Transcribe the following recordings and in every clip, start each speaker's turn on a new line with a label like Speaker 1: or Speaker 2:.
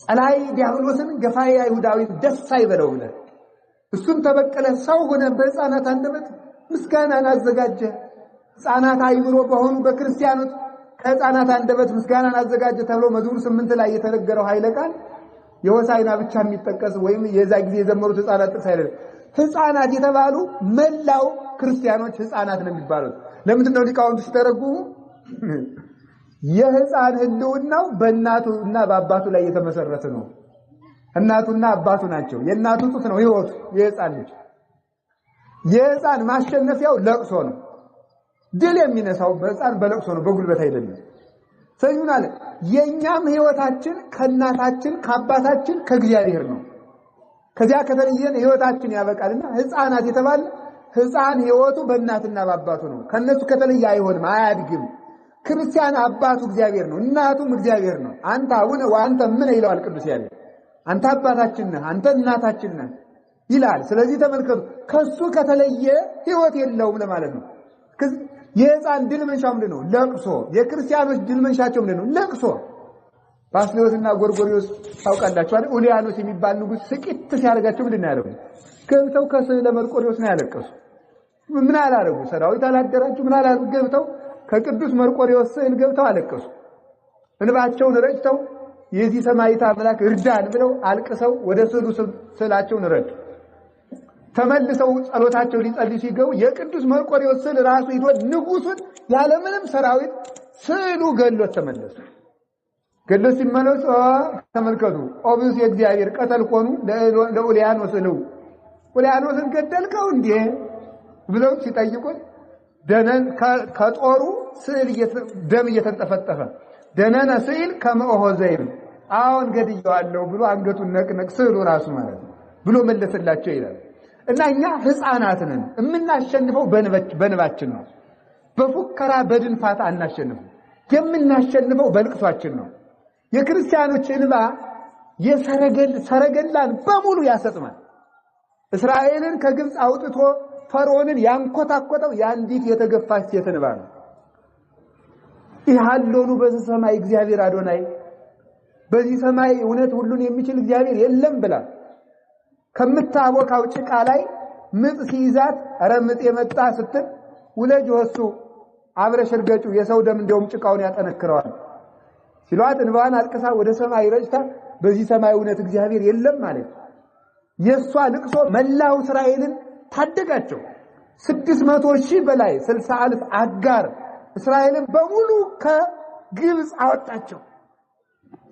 Speaker 1: ጸላይ ዲያብሎስን ገፋይ አይሁዳዊ ደስ አይበለው ብለህ እሱን ተበቀለ ሰው ሆነ በሕፃናት አንደበት ምስጋናን አዘጋጀ። ሕፃናት አይምሮ በሆኑ በክርስቲያኖች ከሕፃናት አንደበት ምስጋናን አዘጋጀ ተብሎ መዝሙር 8 ላይ የተነገረው ኃይለ ቃል የሆሳዕና ብቻ የሚጠቀስ ወይም የዛ ጊዜ የዘመሩት ሕፃናት ጥቅስ አይደለም። ሕፃናት የተባሉ መላው ክርስቲያኖች ሕፃናት ነው የሚባሉት። ለምንድነው ሊቃውንቱ ሲተረጉሙ የሕፃን ህልውናው በእናቱና በአባቱ ላይ የተመሰረተ ነው። እናቱና አባቱ ናቸው። የእናቱ ጡት ነው ህይወቱ የሕፃን ልጅ። የሕፃን ማሸነፊያው ለቅሶ ነው። ድል የሚነሳው በሕፃን በለቅሶ ነው፣ በጉልበት አይደለም። ሰይሁን አለ የኛም ህይወታችን ከእናታችን ከአባታችን ከእግዚአብሔር ነው። ከዚያ ከተለየን ህይወታችን ያበቃልና ሕፃናት የተባለ ሕፃን ህይወቱ በእናትና በአባቱ ነው። ከነሱ ከተለየ አይሆንም፣ አያድግም። ክርስቲያን አባቱ እግዚአብሔር ነው፣ እናቱም እግዚአብሔር ነው። አንተ አቡነ ወአንተ ምን ይለዋል ቅዱስ ያሬድ? አንተ አባታችን ነህ፣ አንተ እናታችን ነህ ይላል። ስለዚህ ተመልከቱ ከሱ ከተለየ ህይወት የለውም ለማለት ነው። የሕፃን ድል መንሻው ምንድነው? ለቅሶ። የክርስቲያኖች ድል መንሻቸው ምንድነው? ለቅሶ። ባስልዮስና ጎርጎርዮስ ታውቃላችሁ አይደል? ኡልያኖስ የሚባል ንጉስ ስቂት ሲያደርጋቸው ምንድነው ያደረጉ? ገብተው ከስዕለ መርቆሬዎስ ነው ያለቀሱ። ምን አላረጉ? ሰራዊት አላደራጁ ምን አላረጉ? ገብተው ከቅዱስ መርቆሬዎስ ስዕል ገብተው አለቀሱ። እንባቸውን ረጭተው የዚህ ሰማዕት አምላክ እርዳን ብለው አልቅሰው ወደ ስዕላቸውን ረጩ። ተመልሰው ጸሎታቸው ሊጸልዩ ሲገቡ የቅዱስ መርቆሬዎስ ስዕል ራሱ ሄዶ ንጉሱን ያለምንም ሰራዊት ስዕሉ ገሎት ተመለሱ። ገሎት ሲመለሱ ተመልከቱ ኦብስ የእግዚአብሔር ቀተል ቆኑ ለኡልያኖስ ነው ኡልያኖስን ገደልከው እንዴ ብለው ሲጠይቁት ደነን ከጦሩ ስዕል ደም እየተንጠፈጠፈ ደነነ ስዕል ከመኦሆ ዘይብ አሁን ገድየዋለሁ ብሎ አንገቱን ነቅነቅ ስዕሉ ራሱ ማለት ነው ብሎ መለሰላቸው ይላል። እና እኛ ሕፃናት ነን። የምናሸንፈው በንባችን ነው። በፉከራ በድንፋታ አናሸንፈው። የምናሸንፈው በልቅሷችን ነው። የክርስቲያኖች እንባ ሰረገላን በሙሉ ያሰጥማል። እስራኤልን ከግብፅ አውጥቶ ፈርዖንን ያንኮታኮተው የአንዲት የተገፋች ሴት እንባ ነው። ይሃሎኑ በዚህ ሰማይ እግዚአብሔር አዶናይ፣ በዚህ ሰማይ እውነት ሁሉን የሚችል እግዚአብሔር የለም ብላ ከምታቦካው ጭቃ ላይ ምጥ ሲይዛት ኧረ ምጥ የመጣ ስትል ውለጅ ወሱ አብረሽ እርገጩ የሰው ደም እንደውም ጭቃውን ያጠነክረዋል ሲሏት እንባዋን አልቅሳ ወደ ሰማይ ረጭታ በዚህ ሰማይ እውነት እግዚአብሔር የለም ማለት የሷ ልቅሶ መላው እስራኤልን ታደጋቸው። 600,000 በላይ 60,000 አጋር እስራኤልን በሙሉ ከግብፅ አወጣቸው።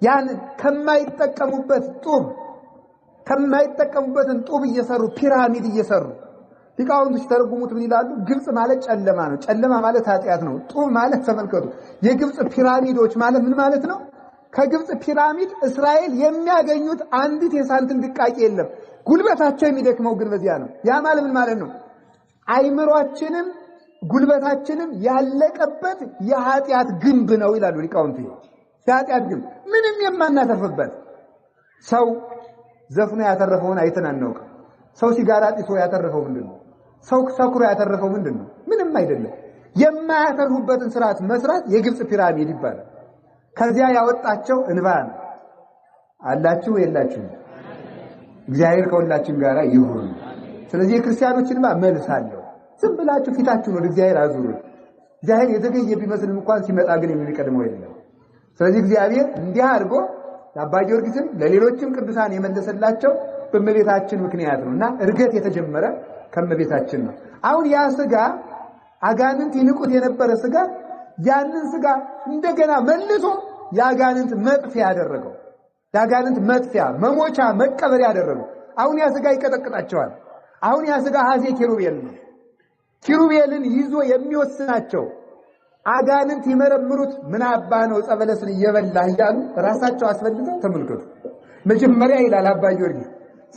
Speaker 1: ያን ከማይጠቀሙበት ጡብ እየሰሩ ፒራሚድ እየሰሩ ሊቃውንቱ ሲተረጉሙት ምን ይላሉ? ግብፅ ማለት ጨለማ ነው። ጨለማ ማለት ኃጢአት ነው። ጡብ ማለት ተመልከቱ የግብፅ ፒራሚዶች ማለት ምን ማለት ነው? ከግብፅ ፒራሚድ እስራኤል የሚያገኙት አንዲት የሳንቲም ድቃቄ የለም። ጉልበታቸው የሚደክመው ግን በዚያ ነው። ያ ማለት ምን ማለት ነው? አይምሮአችንም ጉልበታችንም ያለቀበት የኃጢአት ግንብ ነው ይላሉ ሊቃውንቱ። የኃጢአት ግንብ ምንም የማናተርፍበት። ሰው ዘፍኖ ያተረፈውን አይተናነውም። ሰው ሲጋራ ጢሶ ያተረፈው ምንድነው? ሰው ሰክሮ ያተረፈው ምንድነው? ምንም አይደለም። የማያተርፉበትን ስርዓት መስራት የግብፅ ፒራሚድ ይባላል። ከዚያ ያወጣቸው እንባ ነው። አላችሁ የላችሁ? እግዚአብሔር ከሁላችን ጋር ይሁን። ስለዚህ የክርስቲያኖች እንባ መልስ አለው። ዝም ብላችሁ ፊታችሁን ወደ እግዚአብሔር አዙሩ። እግዚአብሔር የተገየ ቢመስልም እንኳን ሲመጣ ግን የሚቀድመው አይደለም። ስለዚህ እግዚአብሔር እንዲህ አድርጎ ለአባ ጊዮርጊስም ለሌሎችም ቅዱሳን የመለሰላቸው በእመቤታችን ምክንያት ነውና እርገት የተጀመረ ከእመቤታችን ነው። አሁን ያ ስጋ አጋንንት ይንቁት የነበረ ስጋ ያንን ስጋ እንደገና መልሶ ያጋንንት መጥፊያ ያደረገው። ያጋንንት መጥፊያ መሞቻ መቀበሪያ ያደረገው። አሁን ያ ስጋ ይቀጠቅጣቸዋል። አሁን ያ ስጋ ሐዜ ኪሩቤል ነው። ኪሩቤልን ይዞ የሚወስናቸው አጋንንት ይመረምሩት ምን አባ ነው ጸበለስን እየበላህ እያሉ ራሳቸው አስፈልገው ተመልከቱ። መጀመሪያ ይላል አባ ጊዮርጊስ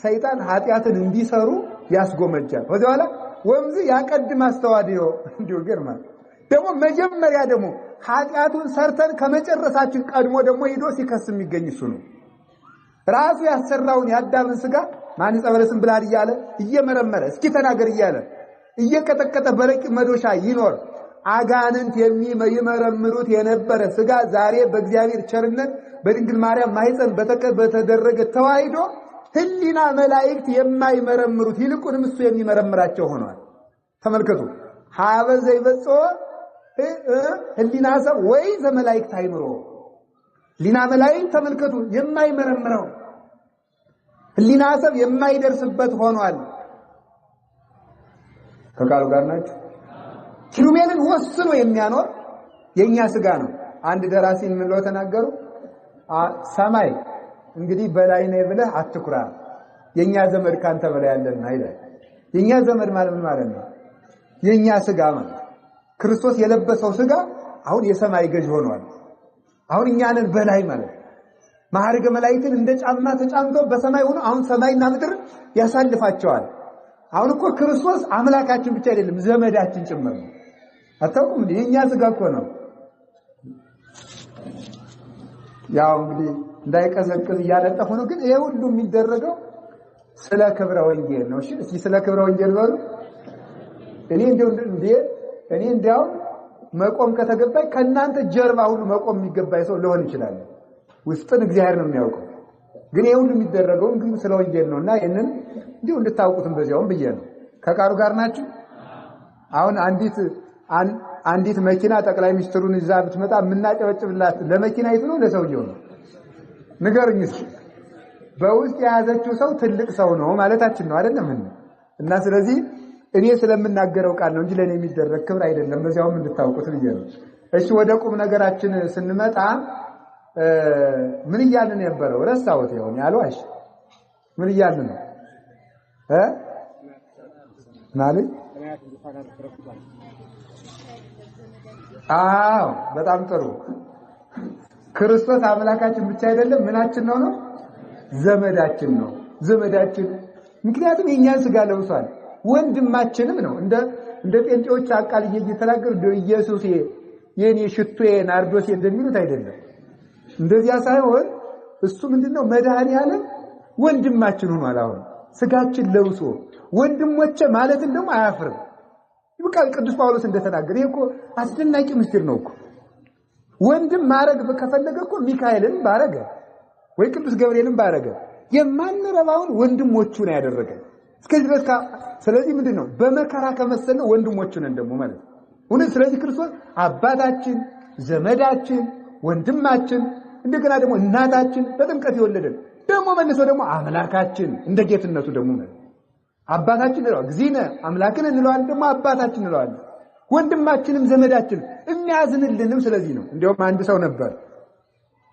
Speaker 1: ሰይጣን ኃጢአትን እንዲሰሩ ያስጎመጃል። ከዚያ በኋላ ወምዝ ያቀድም አስተዋድዮ እንዲሁ ገርማል። ደግሞ መጀመሪያ ደግሞ ኃጢአቱን ሰርተን ከመጨረሳችን ቀድሞ ደግሞ ሄዶ ሲከስ የሚገኝ እሱ ነው። ራሱ ያሰራውን ያዳምን ስጋ ማን ጸበለስን ብላል እያለ እየመረመረ እስኪ ተናገር እያለ እየቀጠቀጠ በረቂቅ መዶሻ ይኖር አጋንንት የሚመረምሩት የነበረ ሥጋ ዛሬ በእግዚአብሔር ቸርነት በድንግል ማርያም ማኅፀን በተደረገ ተዋሂዶ ሕሊና መላእክት የማይመረምሩት ይልቁንም እሱ የሚመረምራቸው ሆኗል። ተመልከቱ። ሀበ ዘይበጽሖ ሕሊና ሰብ ወይ ዘመላእክት አይምሮ ሕሊና መላእክት ተመልከቱ የማይመረምረው ሕሊና ሰብ የማይደርስበት ሆኗል። ከቃሉ ጋር ናችሁ። ኪሩቤልን ወስኖ የሚያኖር የኛ ሥጋ ነው። አንድ ደራሲ ምን ብለው ተናገሩ? ሰማይ እንግዲህ በላይ ነው ብለህ አትኩራ፣ የኛ ዘመድ ካንተ በላይ ያለና ይላል። የኛ ዘመድ ማለት ምን ማለት ነው? የኛ ሥጋ ማለት ክርስቶስ የለበሰው ሥጋ አሁን የሰማይ ገዥ ሆኗል። አሁን እኛንን በላይ ማለት ማዕረገ መላእክትን እንደ ጫማ ተጫምተው በሰማይ ሆኖ አሁን ሰማይና ምድር ያሳልፋቸዋል። አሁን እኮ ክርስቶስ አምላካችን ብቻ አይደለም ዘመዳችን ጭምር ነው። አታውቁም? የኛ ሥጋ እኮ ነው። ያው እንግዲህ እንዳይቀዘቅዝ እያነጠፉ ነው። ግን ይሄ ሁሉ የሚደረገው ስለ ክብረ ወንጌል ነው። እሺ እስኪ ስለ ክብረ ወንጌል በሉ። እኔ እንዲያው መቆም ከተገባይ ከእናንተ ጀርባ ሁሉ መቆም የሚገባይ ሰው ሊሆን ይችላል። ውስጥን እግዚአብሔር ነው የሚያውቀው። ግን ይሄ ሁሉ የሚደረገው እንግዲህ ስለ ወንጌል ነውና ይሄንን እንዲሁ እንድታውቁትም በዚያውም ብዬ ነው። ከቃሉ ጋር ናችሁ። አሁን አንዲት መኪና ጠቅላይ ሚኒስትሩን ይዛ ብትመጣ የምናጨበጭብላት ለመኪናይቱ ነው ለሰውየው ነው? ንገሩኝ እስኪ። በውስጥ የያዘችው ሰው ትልቅ ሰው ነው ማለታችን ነው አይደለም? እና ስለዚህ እኔ ስለምናገረው ቃል ነው እንጂ ለኔ የሚደረግ ክብር አይደለም። በዚያውም እንድታውቁት ብዬ ነው። እሺ ወደ ቁም ነገራችን ስንመጣ ምን እያልን ነበረው? ረሳሁት። ይሆን ያልዋሽ ምን እያልን ነው ማለት? አዎ በጣም ጥሩ። ክርስቶስ አምላካችን ብቻ አይደለም ምናችን ነው? ዘመዳችን ነው። ዘመዳችን ምክንያቱም የኛን ሥጋ ለብሷል። ወንድማችንም ነው። እንደ ጴንጤዎች አቃልዬ እየተናገሩ ኢየሱስ የኔ ሽቶዬ ናርዶስ እንደሚሉት አይደለም። እንደዚያ ሳይሆን እሱ ምንድነው መድኃኒዓለም ወንድማችን ሆኗል። አሁን ሥጋችን ለብሶ ወንድሞቼ ማለትን ደግሞ አያፍርም። ይብቃል። ቅዱስ ጳውሎስ እንደተናገረ ይሄ እኮ አስደናቂ ምስጢር ነው እኮ። ወንድም ማረግ ከፈለገ እኮ ሚካኤልን ባረገ ወይ ቅዱስ ገብርኤልን ባረገ የማንረባውን ወንድሞቹ ነው ያደረገ እስከዚህ ድረስ። ስለዚህ ምንድነው በመከራ ከመሰለ ወንድሞቹ ነን ደግሞ ማለት ነው። ስለዚህ ክርስቶስ አባታችን፣ ዘመዳችን፣ ወንድማችን እንደገና ደግሞ እናታችን በጥምቀት የወለደን ደግሞ መልሶ ደግሞ አምላካችን እንደ ጌትነቱ ደግሞ ማለት አባታችን ነው። እግዚእነ አምላክን እንለዋለን ደግሞ አባታችን እንለዋለን። ወንድማችንም ዘመዳችን የሚያዝንልንም ስለዚህ ነው። እንደውም አንድ ሰው ነበር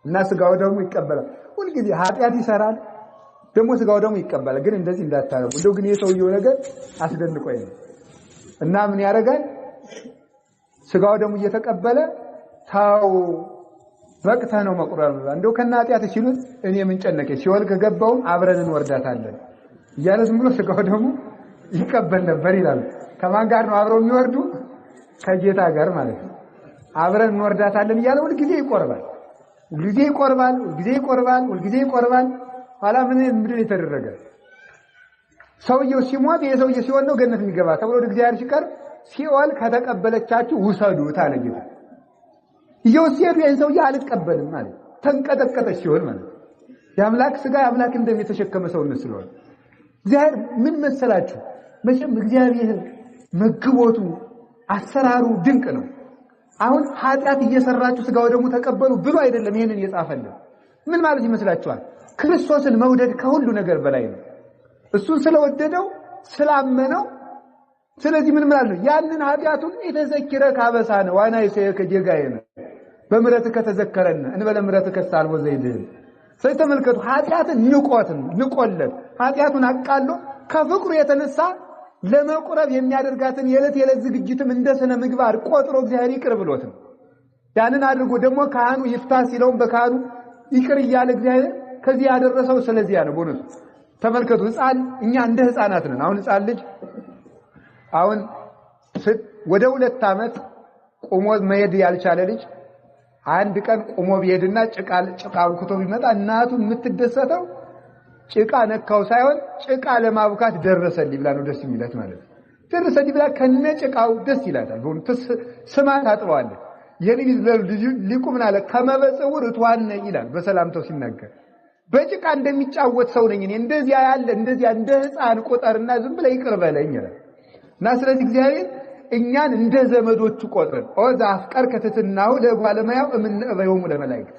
Speaker 1: እና ሥጋው ደግሞ ይቀበላል። ሁልጊዜ ኃጢአት ይሰራል ደግሞ ሥጋው ደግሞ ይቀበላል። ግን እንደዚህ እንዳታረጉ። እንደው ግን የሰውየው ነገር አስደንቆኝ ነው። እና ምን ያደርጋል? ሥጋው ደግሞ እየተቀበለ ታው በቅተህ ነው መቁረብ። እንደው ከና ኃጢአት ሲሉት እኔ ምን ጨነቀኝ፣ ሲወል ከገባው አብረን እንወርዳታለን እያለ ዝም ብሎ ሥጋው ደግሞ ይቀበል ነበር ይላል። ከማን ጋር ነው አብረው የሚወርዱ? ከጌታ ጋር ማለት ነው። አብረን እንወርዳታለን እያለ ሁልጊዜ ይቆርባል፣ ሁልጊዜ ይቆርባል፣ ሁልጊዜ ይቆርባል፣ ሁልጊዜ ይቆርባል። ኋላ ምንድን የተደረገ ሰውየው ሲሞት የሰውየ ሲሆን ነው ገነት የሚገባ ተብሎ ወደ እግዚአብሔር ሲቀርብ ሲኦል ከተቀበለቻችሁ ውሰዱት አለ ጌታ። ይኸው ሲሄዱ ይሄን ሰውየ አልቀበልም ማለት ተንቀጠቀጠች ሲሆን ማለት የአምላክ ሥጋ የአምላክ እንደሚተሸከመ ሰውነት ስለሆነ እግዚአብሔር ምን መሰላችሁ? መቼም እግዚአብሔር መግቦቱ አሰራሩ ድንቅ ነው። አሁን ኃጢአት እየሰራችሁ ሥጋው ደግሞ ተቀበሉ ብሎ አይደለም ይሄንን የጻፈልን። ምን ማለት ይመስላችኋል? ክርስቶስን መውደድ ከሁሉ ነገር በላይ ነው። እሱን ስለወደደው ስላመነው፣ ስለዚህ ምን ማለት ነው? ያንን ኃጢአቱን የተዘክረ ካበሳነ ዋና ይሰየከ ጌጋየነ በምሕረትከ ተዘከረነ እንበለ ምሕረትከ ሳልቦ ዘይድህን። ስለዚህ ተመልከቱ፣ ኃጢአትን ንቆለት ኃጢአቱን አቃሎ ከፍቅሩ የተነሳ ለመቁረብ የሚያደርጋትን የዕለት ዝግጅትም እንደ ስነ ምግባር ቆጥሮ እግዚአብሔር ይቅር ብሎት ነው። ያንን አድርጎ ደግሞ ካህኑ ይፍታ ሲለውም በካህኑ ይቅር እያለ እግዚአብሔር ከዚህ ያደረሰው ስለዚህ ነው። በእውነቱ ተመልከቱ፣ እኛ እንደ ሕፃናት ነን። አሁን ሕፃን ልጅ አሁን ወደ 2 ዓመት ቆሞ መሄድ ያልቻለ ልጅ አንድ ቀን ቆሞ ቢሄድና ጭቃ ኩቶ ቢመጣ እናቱ የምትደሰተው ጭቃ ነካው ሳይሆን ጭቃ ለማቡካት ደረሰልኝ ብላ ነው ደስ የሚላት ማለት ነው። ደረሰ ዲብላ ከነጭቃው ደስ ይላታል በእውነት ስማት አጥሯለች የኔን ሊቁ ምን አለ ከመበጽውር እቷነ ይላል በሰላምታው ሲናገር በጭቃ እንደሚጫወት ሰው ነኝ እኔ እንደዚያ ያለ እንደዚያ እንደ ሕፃን ቆጠርና ዝም ብለ ይቅር በለኝ ይላል እና ስለዚህ እግዚአብሔር እኛን እንደ ዘመዶቹ ቆጥረን ኦዛ አፍቀር ከተትናው ለጓለማያው እምንእበየው ለመላእክት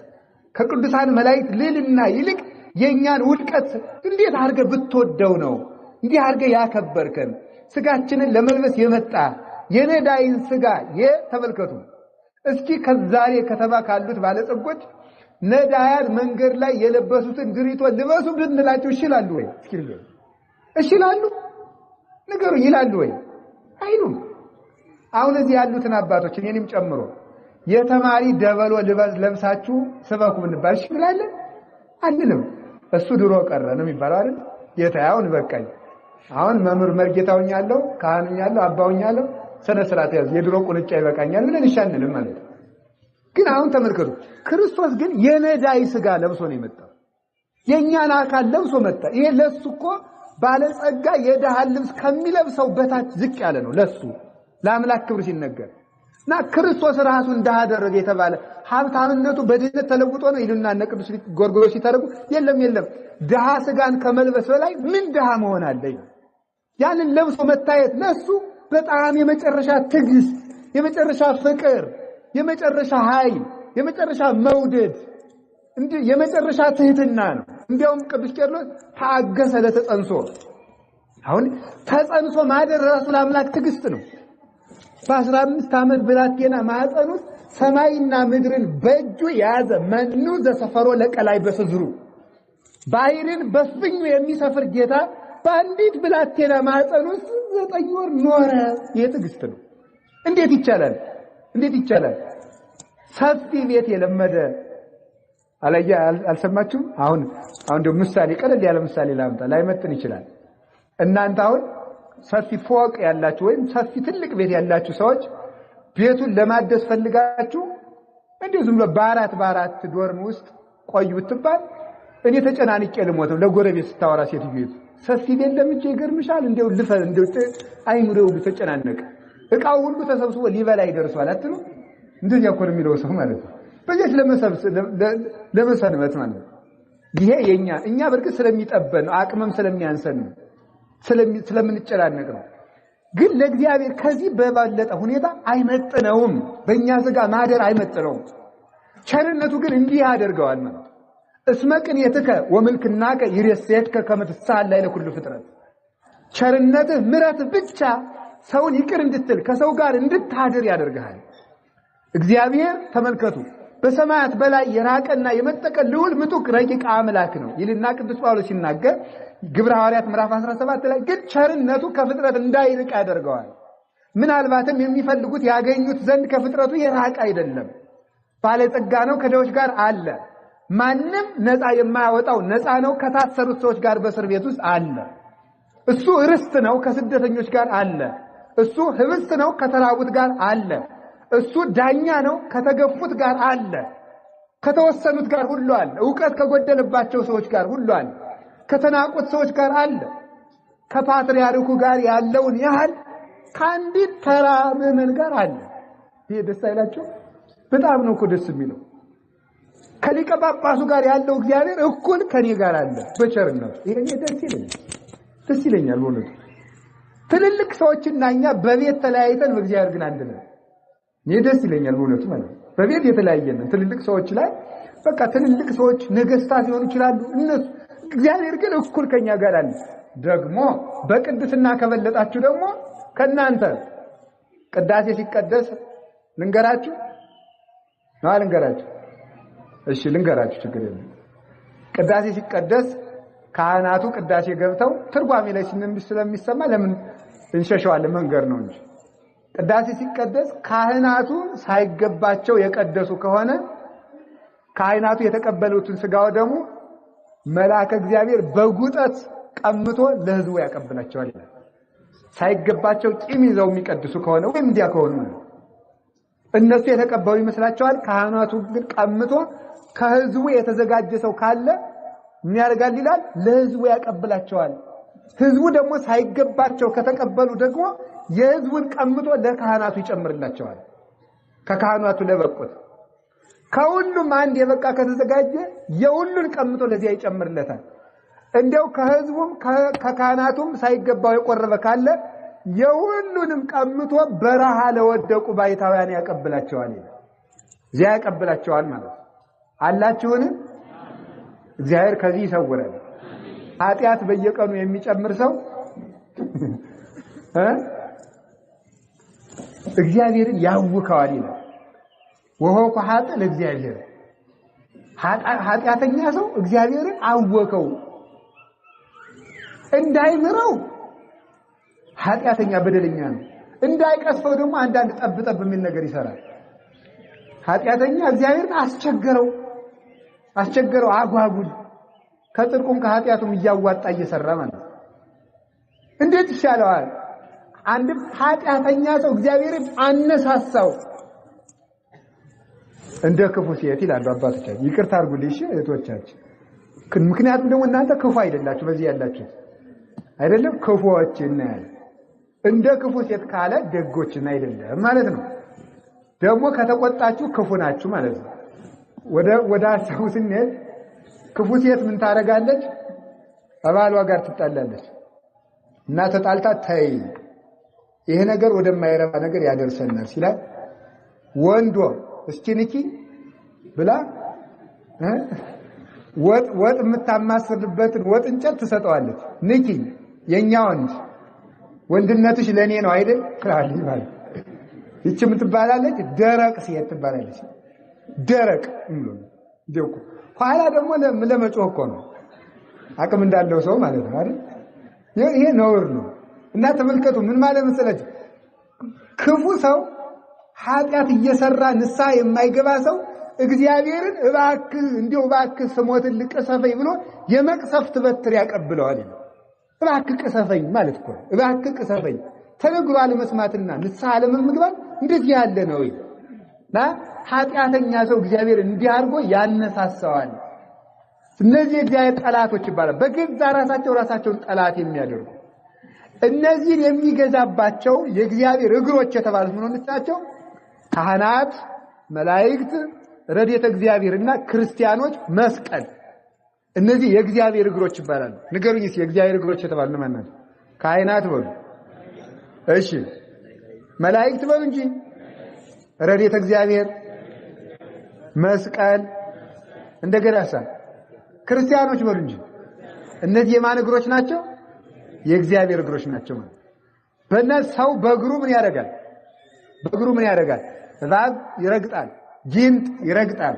Speaker 1: ከቅዱሳን መላእክት ልልና ይልቅ የኛን ውድቀት እንዴት አርገ ብትወደው ነው እንዲህ አርገ ያከበርከን ስጋችንን ለመልበስ የመጣ የነዳይን ስጋ የተመልከቱ እስኪ ከዛሬ ከተማ ካሉት ባለጸጎች ነዳያን መንገድ ላይ የለበሱትን ድሪቶ ልበሱ ብንላቸው ይችላሉ ወይ እስኪ ይችላሉ ነገሩ ይላሉ ወይ አይሉም አሁን እዚህ ያሉትን አባቶች እኔንም ጨምሮ የተማሪ ደበሎ ለብሳችሁ ስበኩ ብንባል ይችላል አንልም እሱ ድሮ ቀረ ነው የሚባለው አይደል የታያውን በቃኝ አሁን መምህር መርጌታውኝ ያለው ካህኑኝ ያለው አባውኝ ያለው ሰነ ስርዓት ያዝ የድሮ ቁልጫ ይበቃኛል ምን እንሻንልም ማለት ግን አሁን ተመልከቱ ክርስቶስ ግን የነዳይ ስጋ ለብሶ ነው የመጣው የኛን አካል ለብሶ መጣ ይሄ ለሱኮ ባለጸጋ የደሃ ልብስ ከሚለብሰው በታች ዝቅ ያለ ነው ለሱ ለአምላክ ክብር ሲነገር እና ክርስቶስ ራሱ እንዳደረገ የተባለ ሀብታምነቱ በድህነት ተለውጦ ነው ይሉና እነ ቅዱስ ጎርጎርዮስ ሲተረጉ የለም ደሃ ስጋን ከመልበስ በላይ ምን ደሃ መሆን አለ ያንን ለብሶ መታየት ለሱ በጣም የመጨረሻ ትግስት የመጨረሻ ፍቅር የመጨረሻ ኃይል የመጨረሻ መውደድ እንዴ የመጨረሻ ትህትና ነው እንዲያውም ቅዱስ ቄርሎስ ታገሰ ለተጸንሶ አሁን ተጸንሶ ማደር ራሱ ለአምላክ ትግስት ነው በ15 ዓመት ብላቴና ማህፀን ውስጥ ሰማይና ምድርን በእጁ ያዘ መኑ ዘሰፈሮ ለቀላይ በስዝሩ ባይርን በፍኙ የሚሰፍር ጌታ በአንዲት ብላቴና ማህፀን ውስጥ 9 ወር ኖረ የትግስት ነው እንዴት ይቻላል ሰፊ ቤት የለመደ አለያ አልሰማችሁም አሁን ደግሞ ምሳሌ ቀለል ያለ ምሳሌ ላምጣ ላይመጥን ይችላል እናንተ አሁን ሰፊ ፎቅ ያላችሁ ወይም ሰፊ ትልቅ ቤት ያላችሁ ሰዎች ቤቱን ለማደስ ፈልጋችሁ እንዴ ዝም ብሎ በአራት ዶርም ውስጥ ቆዩ ብትባል እኔ ተጨናንቄ ልሞተው ለጎረቤት ስታወራ ሴት ቤት ሰፊ ቤት ለምጄ ይገርምሻል እንደው አይኑሬው ተጨናነቀ እቃው ሁሉ ተሰብስቦ ሊበላ ይደርሷል አትሉ እንደዚህ እኮ ነው የሚለው ሰው ማለት ነው በዚህ ለመሰንበት ማለት ይሄ እኛ በርግጥ ስለሚጠበን አቅምም ስለሚያንሰን ስለምንጨናነቅ ነው ግን ለእግዚአብሔር ከዚህ በባለጠ ሁኔታ አይመጥነውም በእኛ ስጋ ማደር አይመጥነውም ቸርነቱ ግን እንዲህ ያደርገዋል ማለት እስመቅን የትከ ወምልክናከ ይረሰየትከ ከመትሳል ላይ ለኩሉ ፍጥረት ቸርነትህ ምሕረት ብቻ ሰውን ይቅር እንድትል ከሰው ጋር እንድታድር ያደርጋል እግዚአብሔር ተመልከቱ በሰማያት በላይ የራቀና የመጠቀ ልዑል ምጡቅ ረቂቅ አምላክ ነው ይልና ቅዱስ ጳውሎስ ሲናገር ግብረ ሐዋርያት ምዕራፍ 17 ላይ ግን ቸርነቱ ከፍጥረት እንዳይርቅ ያደርገዋል ምናልባትም የሚፈልጉት ያገኙት ዘንድ ከፍጥረቱ የራቀ አይደለም ባለጸጋ ነው ከደዎች ጋር አለ ማንንም ነፃ የማያወጣው ነፃ ነው ከታሰሩት ሰዎች ጋር በእስር ቤት ውስጥ አለ እሱ ርስት ነው ከስደተኞች ጋር አለ እሱ ህብስት ነው ከተራቡት ጋር አለ እሱ ዳኛ ነው ከተገፉት ጋር አለ ከተወሰኑት ጋር ሁሉ አለ ዕውቀት ከጎደለባቸው ሰዎች ጋር ሁሉ አለ ከተናቁት ሰዎች ጋር አለ ከፓትርያርኩ ጋር ያለውን ያህል ከአንዲት ተራ ምዕመን ጋር አለ ይሄ ደስ አይላችሁ በጣም ነው እኮ ደስ የሚለው ከሊቀ ጳጳሱ ጋር ያለው እግዚአብሔር እኩል ከኔ ጋር አለ በቸርነቱ ይሄ ደስ ይለኛል ወለዱ ትልልቅ ሰዎችና እኛ በቤት ተለያይተን በእግዚአብሔር ግን አንድ ነን ይሄ ደስ ይለኛል ወለዱ ማለት በቤት የተለያየን ትልልቅ ሰዎች ላይ በቃ ትልልቅ ሰዎች ነገስታት ሊሆኑ ይችላሉ እነሱ እግዚአብሔር ግን እኩል ከኛ ጋር አለ ደግሞ በቅድስና ከበለጣችሁ ደግሞ ከናንተ ቅዳሴ ሲቀደስ ልንገራችሁ እሺ ልንገራችሁ ችግር የለም ቅዳሴ ሲቀደስ ካህናቱ ቅዳሴ ገብተው ትርጓሜ ላይ ስለሚሰማ ለምን እንሸሸዋለን መንገር ነው እንጂ ቅዳሴ ሲቀደስ ካህናቱ ሳይገባቸው የቀደሱ ከሆነ ካህናቱ የተቀበሉትን ስጋው ደግሞ መልአከ እግዚአብሔር በጉጠት ቀምቶ ለሕዝቡ ያቀብላቸዋል ይላል ሳይገባቸው ቂም ይዘው የሚቀድሱ ከሆነ ወይም እንዲያ ከሆነ እነሱ የተቀበሉ ይመስላቸዋል ካህናቱ ግን ቀምቶ ከሕዝቡ የተዘጋጀ ሰው ካለ የሚያርጋል ይላል ለሕዝቡ ያቀብላቸዋል ህዝቡ ደግሞ ሳይገባቸው ከተቀበሉ ደግሞ የህዝቡን ቀምቶ ለካህናቱ ይጨምርላቸዋል። ከካህናቱ ለበቁት ከሁሉም አንድ የበቃ ከተዘጋጀ የሁሉን ቀምቶ ለዚያ ይጨምርለታል። እንደው ከህዝቡም ከካህናቱም ሳይገባው የቆረበ ካለ የሁሉንም ቀምቶ በረሃ ለወደቁ ባይታውያን ያቀብላቸዋል። ዚያ ያቀብላቸዋል ማለት አላችሁን? እግዚአብሔር ከዚህ ይሰውራል። ኃጢአት በየቀኑ የሚጨምር ሰው እግዚአብሔርን ያውከዋል ይላል። ወሆኩ ኃጥእ ለእግዚአብሔር ኃጢአተኛ ሰው እግዚአብሔርን አወከው እንዳይምረው ኃጢአተኛ በደለኛ ነው። እንዳይቀስፈው ደግሞ አንዳንድ ጠብጠብ የሚል ነገር ይሰራል። ኃጢአተኛ እግዚአብሔርን አስቸገረው አጓጉል ከጽድቁም ከኃጢአቱም እያዋጣ እየሰራ ማለት እንዴት ይሻለዋል? አንድ ኃጢአተኛ ሰው እግዚአብሔርን አነሳሳው እንደ ክፉ ሴት ይላሉ አባቶቻችን። ይቅርታ አድርጉልኝ እሺ እህቶቻችን። ምክንያቱም ደግሞ እናንተ ክፉ አይደላችሁ በዚህ ያላችሁ አይደለም ክፉዎች እናያል። እንደ ክፉ ሴት ካለ ደጎችን አይደለም ማለት ነው። ደግሞ ከተቆጣችሁ ክፉ ናችሁ ማለት ነው። ወደ አሳቡ ስንሄድ ክፉ ሴት ምን ታረጋለች? ከባሏ ጋር ትጣላለች እና ተጣልታ ተይ ይሄ ነገር ወደማይረባ ነገር ያደርሰናል ሲላት ወንዶ እስኪ ንኪ ብላ ወጥ የምታማስልበትን ወጥ እንጨት ትሰጠዋለች። ንኪ የኛ ወንድነትሽ ለኔ ነው አይደል ትላለች ማለት ይቺ ምን ትባላለች? ደረቅ ሴት ትባላለች። ደረቅ እንደው ኋላ ደግሞ ለመጮህ እኮ ነው አቅም እንዳለው ሰው ማለት ነው አይደል? ይሄ ነውር ነው። እና ተመልከቱ ምን ማለት መሰለች? ክፉ ሰው ኃጢአት እየሰራ ንስሐ የማይገባ ሰው እግዚአብሔርን እባክህ ስሞትን ልቀሰፈኝ ብሎ የመቅሰፍት በትር ያቀብለዋል። እባክህ ቅሰፈኝ ማለት እኮ እባክህ ቅሰፈኝ ተነግሮ አለመስማትና ንስሐ አለመግባት እንደዚህ ያለ ነው። እና ኃጢአተኛ ሰው እግዚአብሔር እንዲህ አድርጎ ያነሳሳዋል። እነዚህ እግዚአብሔር ጠላቶች ይባላል። በገዛ ራሳቸውን ጠላት የሚያደርጉ እነዚህን የሚገዛባቸው የእግዚአብሔር እግሮች የተባሉት ምን ናቸው? ካህናት፣ መላእክት፣ ረድኤተ እግዚአብሔርና ክርስቲያኖች፣ መስቀል። እነዚህ የእግዚአብሔር እግሮች ይባላሉ። ንገሩኝ እስኪ የእግዚአብሔር እግሮች የተባሉ ለማን ናቸው? ካህናት በሉ እሺ፣ መላእክት በሉ እንጂ፣ ረድኤተ እግዚአብሔር፣ መስቀል፣ እንደገና ክርስቲያኖች በሉ እንጂ። እነዚህ የማን እግሮች ናቸው? የእግዚአብሔር እግሮች ናቸው። በእነዚህ ሰው በእግሩ ምን ያደርጋል? በእግሩ ምን ያደርጋል? እባብ ይረግጣል፣ ጊንጥ ይረግጣል፣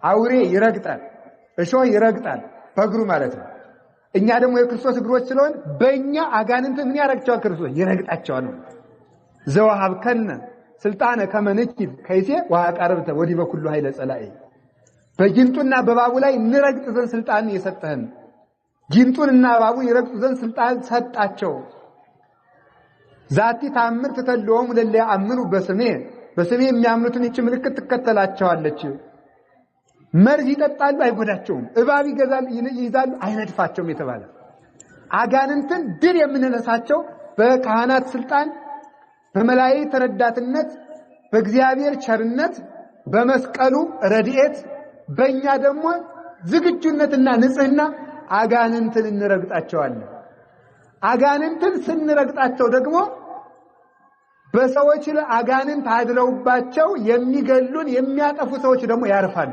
Speaker 1: አውሬ ይረግጣል፣ እሾህ ይረግጣል በእግሩ ማለት ነው። እኛ ደግሞ የክርስቶስ እግሮች ስለሆን በእኛ አጋንንት ምን ያረግጫዋል? ክርስቶስ ይረግጣቸዋል። ዘወሀብከነ ስልጣነ ከመ ንኪብ ከይሴ ወአቃርብተ ወዲበ ኩሉ ኃይለ ጸላኢ። በጊንጡና በእባቡ ላይ እንረግጥ ዘንድ ስልጣን የሰጠህን ጊንጡንና እባቡን ይረግጡ ዘንድ ስልጣን ሰጣቸው። ዛቲ ታምር ትተልወሙ ለለ ያአምኑ በስሜ የሚያምኑትን ይህች ምልክት ትከተላቸዋለች። መርዝ ይጠጣሉ አይጎዳቸውም፣ እባብ ይይዛሉ አይነድፋቸውም የተባለ አጋንንትን ድል የምንነሳቸው በካህናት ስልጣን፣ በመላእክት ረዳትነት፣ በእግዚአብሔር ቸርነት፣ በመስቀሉ ረድኤት፣ በእኛ ደግሞ ዝግጁነትና ንጽህና አጋንንትን እንረግጣቸዋለን። አጋንንትን ስንረግጣቸው ደግሞ በሰዎች ላይ አጋንንት አድረውባቸው የሚገሉን የሚያጠፉ ሰዎች ደግሞ ያርፋሉ።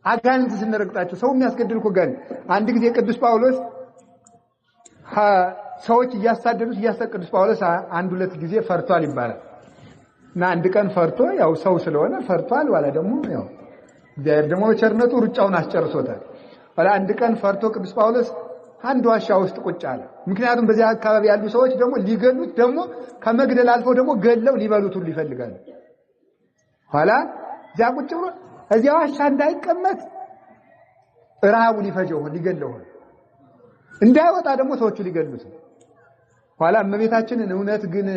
Speaker 1: አጋንንት ስንረግጣቸው ሰው የሚያስገድል እኮ ጋር አንድ ጊዜ ቅዱስ ጳውሎስ ሰዎች እያሳደዱት ቅዱስ ጳውሎስ አንድ ሁለት ጊዜ ፈርቷል ይባላል። እና አንድ ቀን ፈርቶ ያው ሰው ስለሆነ ፈርቷል። ዋላ ደግሞ ያው እግዚአብሔር ደግሞ በቸርነቱ ሩጫውን አስጨርሶታል። ዋላ አንድ ቀን ፈርቶ ቅዱስ ጳውሎስ አንድ ዋሻ ውስጥ ቁጭ አለ። ምክንያቱም በዚያ አካባቢ ያሉ ሰዎች ደግሞ ሊገሉት ደግሞ ከመግደል አልፈው ደግሞ ገለው ሊበሉት ሁሉ ይፈልጋሉ። ኋላ እዚያ ቁጭ ብሎ እዚያ ዋሻ እንዳይቀመጥ ረሃቡ ሊፈጀው ሊገለው እንዳይወጣ ደግሞ ሰዎቹ ሊገሉት። ኋላ እመቤታችንን እውነት ግን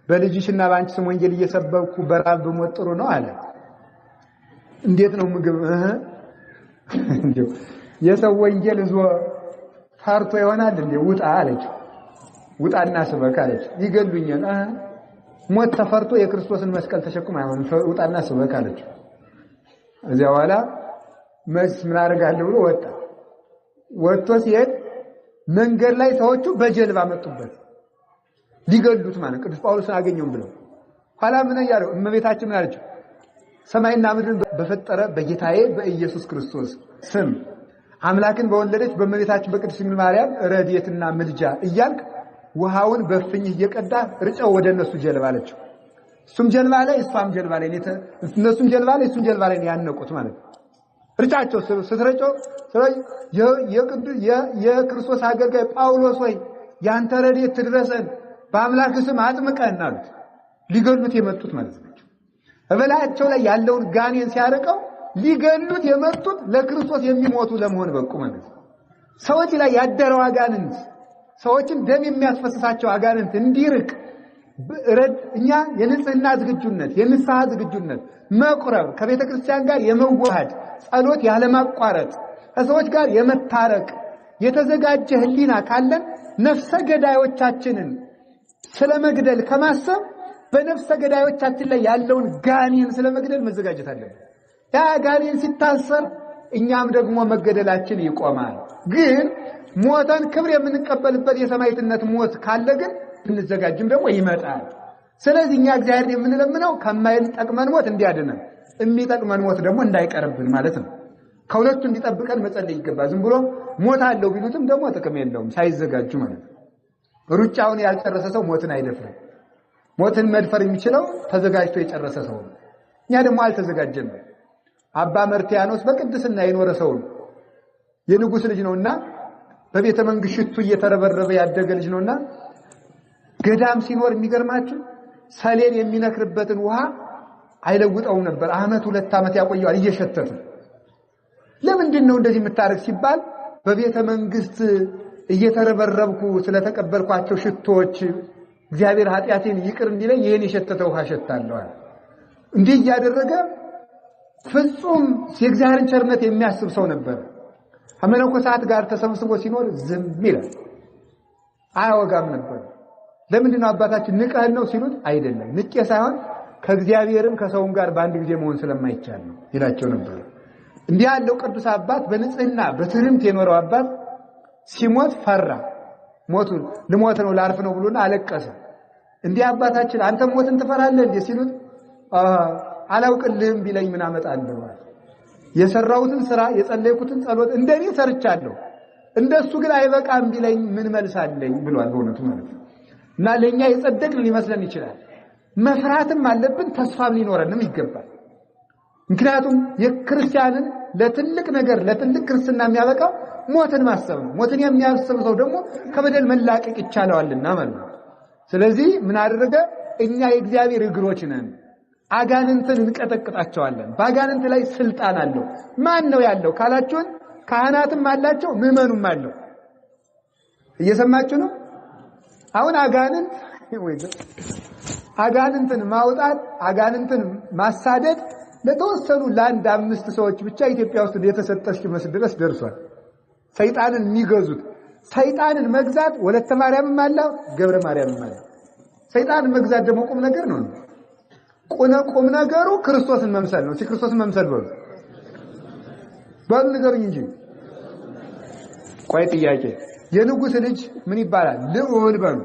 Speaker 1: በልጅሽና በአንቺ ስም ወንጌል እየሰበኩ በራብ ብሞት ጥሩ ነው አለ። እንዴት ነው ምግብ የሰው ወንጌል እዞ ፈርቶ ይሆናል እንዴ? ውጣ አለች። ውጣና ስበክ አለች። ይገሉኛል። ሞት ተፈርቶ የክርስቶስን መስቀል ተሸክሞ አይሆንም። ውጣና ስበክ አለች። እዚያ በኋላ ምን አደርጋለሁ ብሎ ወጣ። ወጥቶ ሲሄድ መንገድ ላይ ሰዎቹ በጀልባ መጡበት ሊገሉት ማለት ቅዱስ ጳውሎስን አገኘውም ብለው። ኋላ ምን ያለው እመቤታችን ምን አለችው? ሰማይና ምድርን በፈጠረ በጌታዬ በኢየሱስ ክርስቶስ ስም አምላክን በወለደች በእመቤታችን በቅድስት ድንግል ማርያም ረድኤትና ምልጃ እያልክ ውሃውን በፍኝ እየቀዳ ርጨው ወደ እነሱ ጀልባ አለችው። እሱም ጀልባ ላይ እሷም ጀልባ ላይ እነሱም ጀልባ ላይ እሱም ጀልባ ላይ ያነቁት ማለት ነው። ርጫቸው ስትረጨው የክርስቶስ አገልጋይ ጳውሎስ ሆይ ያንተ ረድኤት ትድረሰን በአምላክ ስም አጥምቀን አሉት። ሊገሉት የመጡት ማለት ነው። በበላያቸው ላይ ያለውን ጋኔን ሲያርቀው ሊገሉት የመጡት ለክርስቶስ የሚሞቱ ለመሆን በቁ ማለት ነው። ሰዎች ላይ ያደረው አጋንንት ሰዎችን ደም የሚያስፈስሳቸው አጋንንት እንዲርቅ እኛ የንጽህና ዝግጁነት የንስሐ ዝግጁነት መቁረብ ከቤተ ክርስቲያን ጋር የመዋሃድ ጸሎት ያለማቋረጥ ከሰዎች ጋር የመታረቅ የተዘጋጀ ሕሊና ካለን ነፍሰ ገዳዮቻችንን ስለመግደል ከማሰብ በነፍሰ ገዳዮቻችን ላይ ያለውን ጋኔን ስለመግደል መዘጋጀት አለብን። ያ ጋኔን ሲታሰር እኛም ደግሞ መገደላችን ይቆማል። ግን ሞተን ክብር የምንቀበልበት የሰማዕትነት ሞት ካለ ግን እንዘጋጅም ደግሞ ይመጣል። ስለዚህ እኛ እግዚአብሔርን የምንለምነው ከማይጠቅመን ሞት እንዲያድነን የሚጠቅመን ሞት ደግሞ እንዳይቀርብን ማለት ነው። ከሁለቱ እንዲጠብቀን መጸለይ ይገባል። ዝም ብሎ ሞት አለው ቢሉትም ደግሞ ጥቅም የለውም ሳይዘጋጁ ማለት ነው። ሩጫውን ያልጨረሰ ሰው ሞትን አይደፍርም። ሞትን መድፈር የሚችለው ተዘጋጅቶ የጨረሰ ሰው ነው። እኛ ደግሞ አልተዘጋጀንም። አባ መርቲያኖስ በቅድስና የኖረ ሰው ነው። የንጉሥ ልጅ ነውና በቤተ መንግስት ሽቱ እየተረበረበ ያደገ ልጅ ነውና ገዳም ሲኖር የሚገርማችሁ ሰሌን የሚነክርበትን ውሃ አይለውጠውም ነበር። ዓመት 2 ዓመት ያቆየዋል እየሸተተ። ለምንድን ነው እንደዚህ የምታረግ ሲባል በቤተ መንግስት እየተረበረብኩ ስለተቀበልኳቸው ሽቶዎች እግዚአብሔር ኃጢአቴን ይቅር እንዲለኝ ይሄን የሸተተ ውሃ ሸታለሁ አለ። እንዲህ እያደረገ ፍጹም የእግዚአብሔርን ቸርነት የሚያስብ ሰው ነበር። ከመነኮሳት ጋር ተሰብስቦ ሲኖር ዝም ይላል፣ አያወጋም ነበር። ለምንድን ነው አባታችን ንቀህን ነው ሲሉት አይደለም ንቄ ሳይሆን ከእግዚአብሔርም ከሰውም ጋር በአንድ ጊዜ መሆን ስለማይቻል ነው ይላቸው ነበር። እንዲህ ያለው ቅዱስ አባት በንጽህና በትህርምት የኖረው አባት ሲሞት ፈራ። ሞቱን ልሞት ነው ላርፍ ነው ብሎና አለቀሰ። እንዲህ አባታችን አንተ ሞትን ትፈራለህ እንዴ ሲሉት አላውቅልህም ቢለኝ ምን አመጣለሁ? የሰራሁትን ስራ የጸለይኩትን ጸሎት እንደኔ ሰርቻለሁ፣ እንደሱ ግን አይበቃም ቢለኝ ምን መልሳለኝ ብሏል። በእውነቱ ማለት ነው። እና ለኛ የጸደቅን ሊመስለን ይችላል። መፍራትም አለብን፣ ተስፋም ሊኖረንም ይገባል። ምክንያቱም የክርስቲያንን ለትልቅ ነገር ለትልቅ ክርስትና የሚያበቃው ሞትን ማሰብ ነው። ሞትን የሚያስብ ሰው ደግሞ ከበደል መላቀቅ ይቻለዋልና ማለት ነው። ስለዚህ ምን አደረገ? እኛ የእግዚአብሔር እግሮች ነን፣ አጋንንትን እንቀጠቅጣቸዋለን። በአጋንንት ላይ ስልጣን አለው። ማን ነው ያለው ካላችሁን፣ ካህናትም አላቸው፣ ምዕመኑም አለው። እየሰማችሁ ነው? አሁን አጋንንትን ማውጣት አጋንንትን ማሳደድ ለተወሰኑ ለአንድ 5 ሰዎች ብቻ ኢትዮጵያ ውስጥ የተሰጠች መስል ድረስ ደርሷል። ሰይጣንን የሚገዙት ሰይጣንን መግዛት ወለተ ማርያምም አለ ገብረ ማርያምም አለ። ሰይጣንን መግዛት ደግሞ ቁም ነገር ነው። ቁም ነገሩ ክርስቶስን መምሰል ነው። ክርስቶስን መምሰል በሉ ንገሩኝ እንጂ። ቆይ ጥያቄ፣ የንጉሥ ልጅ ምን ይባላል? ልዑል በሉ።